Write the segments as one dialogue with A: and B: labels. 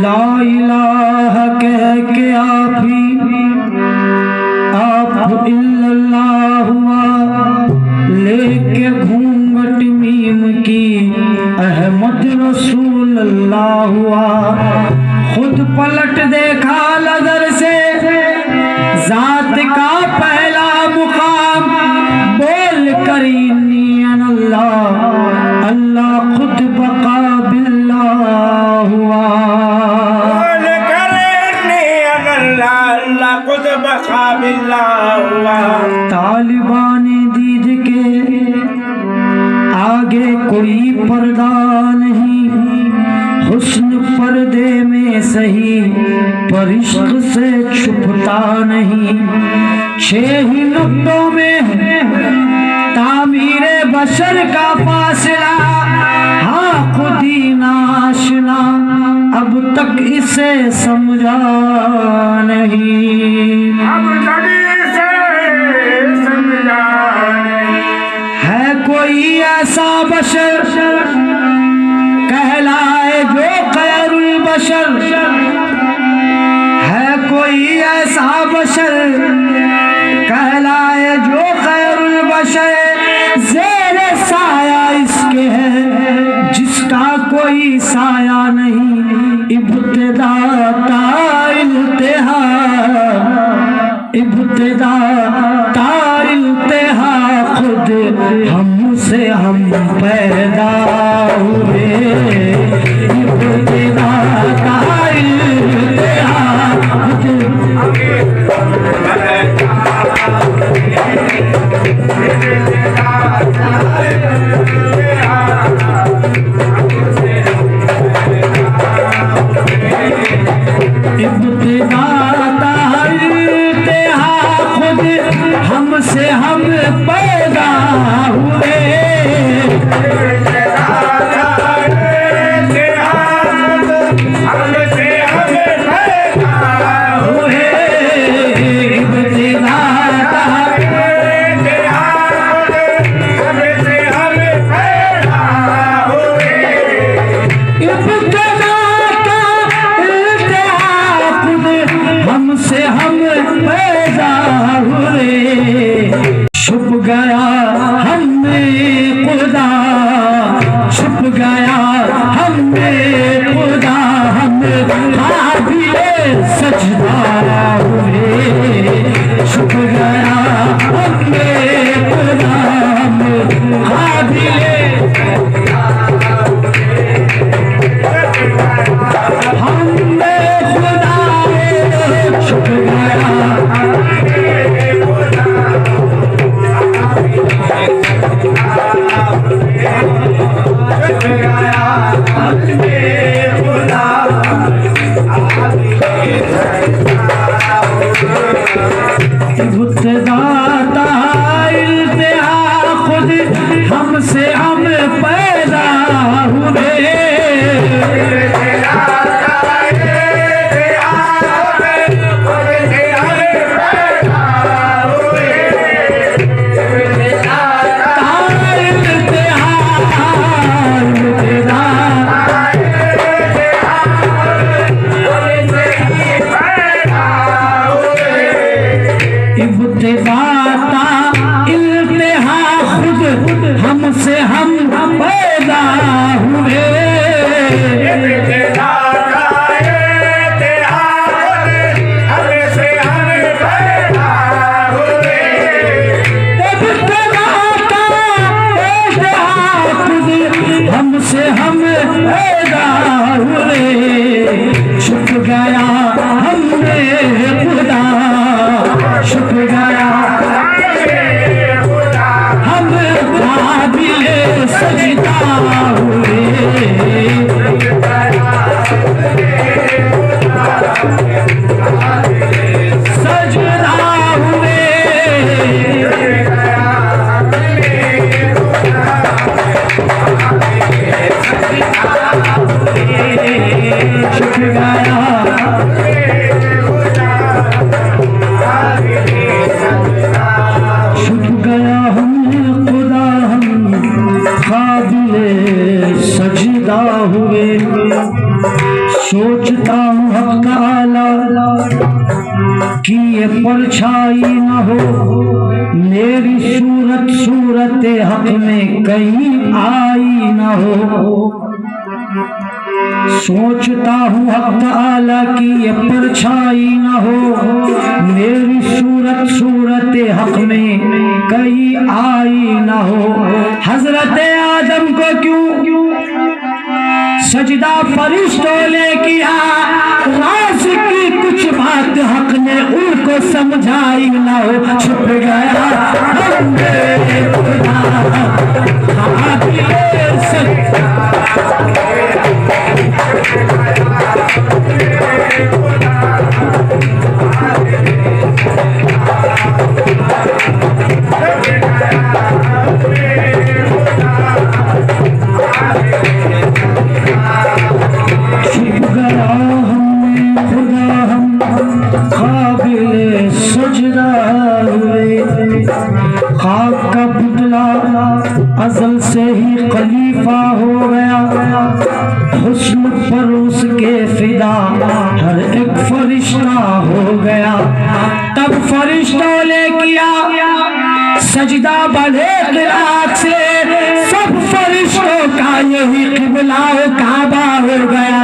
A: ला इलाहा कह के आप इल्लल्लाह हुआ, लेके घूंघट मीम की अहमद रसूल अल्लाह हुआ। खुद पलट देखा नजर से जात का पहला मुकाम, बोल कर इन्नी अल्लाह अल्लाह खुद बका बिल्लाह हुआ।
B: बोल कर इन्नी अल्लाह खुद बका बिल्लाह हुआ।
A: तालिबान दीद के आगे कोई पर्दा नहीं, हुस्न पर्दे में सही पर इश्क से छुपता नहीं। 6 ही नुक्तों में है तामीरे बशर का फासला, हाँ खुद ही नाशना अब तक इसे समझा नहीं।
B: अब तक इसे समझा नहीं।
A: है कोई ऐसा बशर कहलाए जो खैरुल बशर, है कोई ऐसा बशर कहलाए जो खैरुल बशर। ज़ेरे साया इसके है जिसका कोई साया नहीं। इब्तिदा ता इल्तिहा, इब्तिदा ता इल्तिहा खुद हमसे हम पैदा हुए। इब्तिदा ता इल्तिहा इब्तिदा ता इल्तिहा खुद हमसे हम पैदा हुए। हमसे हम पैदा हुए। छुप गया हमें खुदा, छुप गया हमें खुदा, हम काबिले सजदा हुए। छुप गया हमें खुदा, हम काबिले हमसे हम पैदा हुए। हमसे हम पैदा हुए। हमसे हम पैदा हुए। छुप गया हमने खुदा, छुप गया हम काबिले सजदा हुए। सजदा हुए। छुप गया छुप गया हमने खुदा, हम काबिले सजदा हुए। सोचता हूँ हक ताला कि ये परछाई न हो, मेरी सूरत सूरत हक में कहीं आई न हो। सोचता हूँ हक ताला कि ये परछाई न हो, मेरी सूरत सूरत हक में कहीं आई न हो। हजरत आदम को क्यों सजदा फरिश्तों ने किया, राज की कुछ बात हक ने उनको समझाई ना हो। छुप गया हमने खुदा हाबिल सजदा, खाक का पुतला अज़ल से ही खलीफा हो गया, हुस्न पर उसके फिदा हर एक फरिश्ता हो गया। तब फरिश्तों ने किया सजदा बड़े क़िरात से, सब फरिश्तों का यही क़िबला काबा हो गया।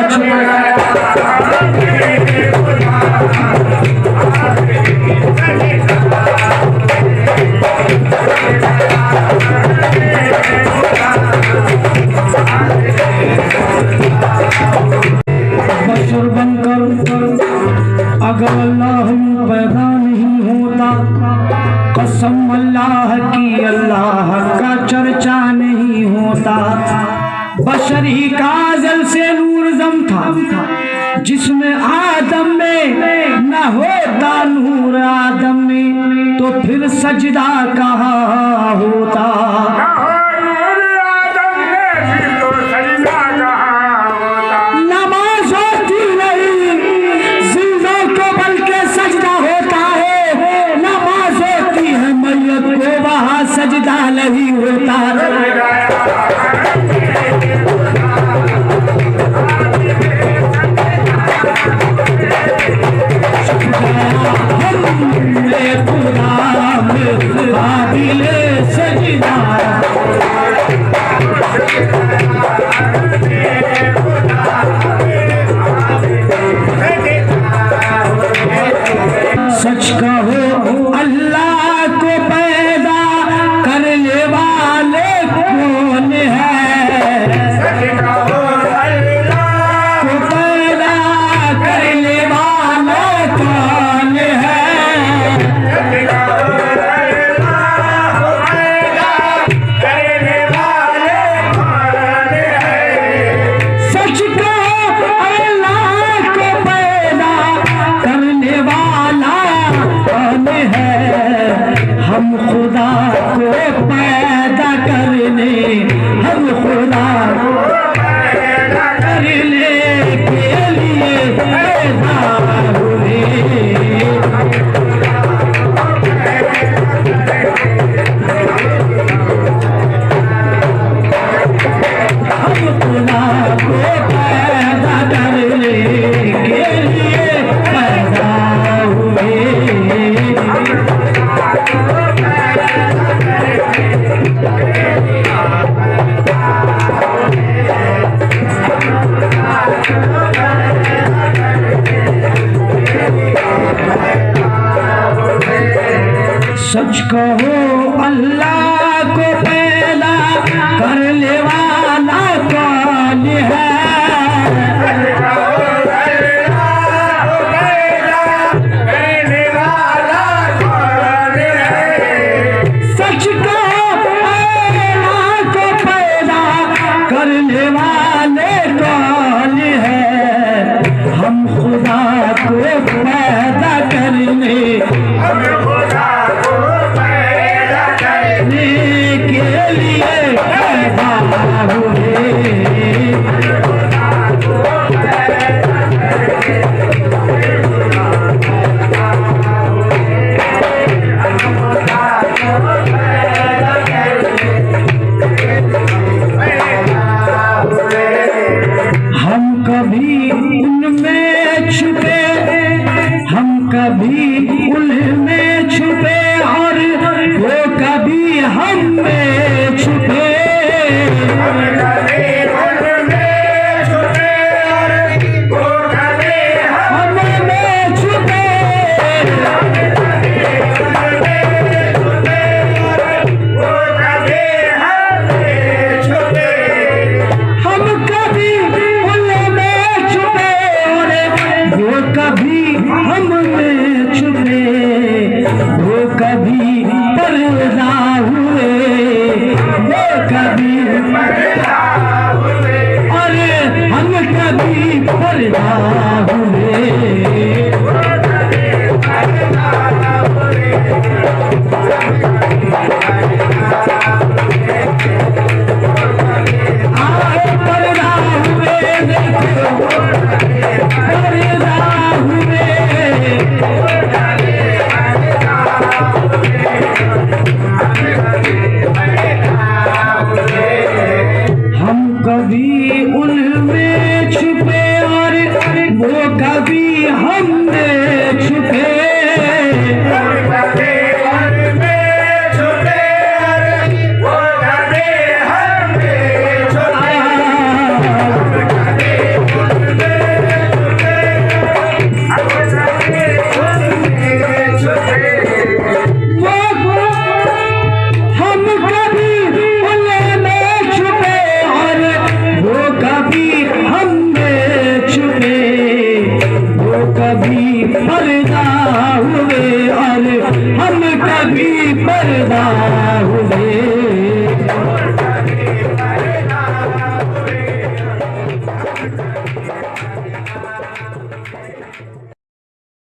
A: बशर बनकर अगर अल्लाह पैदा नहीं होता, कसम अल्लाह की अल्लाह का चर्चा नहीं होता। बशर ही का अज़ल से नूर जम था, जिसमें आदम में न होता नूर आदम में, तो फिर सजदा कहाँ होता। नमाज होती नहीं जिंदों को बल्कि सजदा होता है, नमाज होती है मैयत को वहाँ सजदा नहीं होता। सच कहो अल्लाह को पैदा करने वाले कौन है? सच कहो अल्लाह को पैदा करने वाला कौन है? सच कहो अल्लाह को पैदा करने वाले कौन है? सच कहो अल्लाह को पैदा करने वाला कौन है? हम खुदा को पैदा करने, हम खुदा को पैदा करने के लिए पैदा हुए। हम खुदा को पैदा करने के लिए पैदा हुए। सच कहो अल्लाह को पैदा करने वाला कौन है? सच कहो अल्लाह को पैदा करने वाले कौन है? हम खुदा को पैदा करने, हम खुदा को पैदा उनमें छुपे, हम कभी उनमें छुपे और वो कभी हम में छुपे।
B: हम कभी उनमें छुपे और वो कभी
A: हम में छुपे,
B: वो कभी हमें छुपे।
A: हम कभी उनमें छुपे और वो कभी हम में छुपे। वो कभी पर्दा हुए, वो कभी और हम कभी पर्दा हुए।